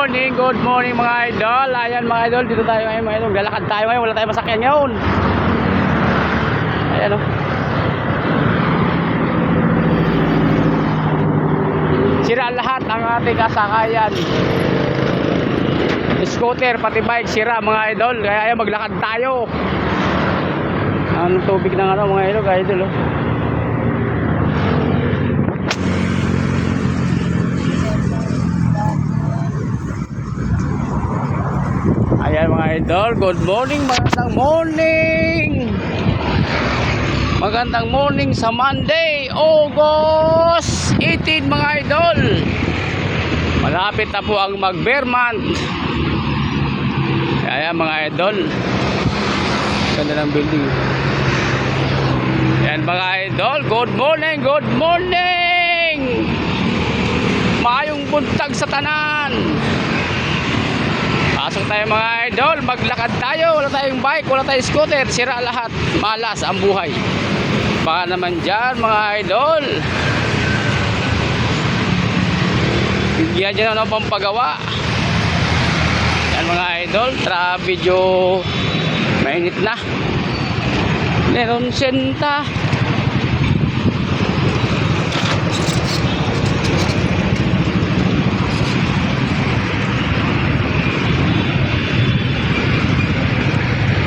good morning mga idol. Ayan mga idol, dito tayo ngayon mga idol. Galakad tayo ngayon, wala tayong masakyan ngayon. Ayan o. Sira lahat ang ating kasakayan. Scooter, pati bike, sira mga idol. Kaya ayan, maglakad tayo. Ang tubig ng ano mga idol o. Ayan mga idol, good morning, magandang morning. Magandang morning sa Monday, August 18 mga idol. Malapit na po ang mag-bear month. Ayan mga idol, ganda ng building. Ayan mga idol, good morning, good morning. Maayong buntag sa tanan. Pasok tayo mga idol, maglakad tayo. Wala tayong bike, wala tayong scooter, sira lahat, malas ang buhay. Baka naman dyan mga idol, bigyan dyan ng pampagawa. Yan mga idol, medyo mainit na. Meron senta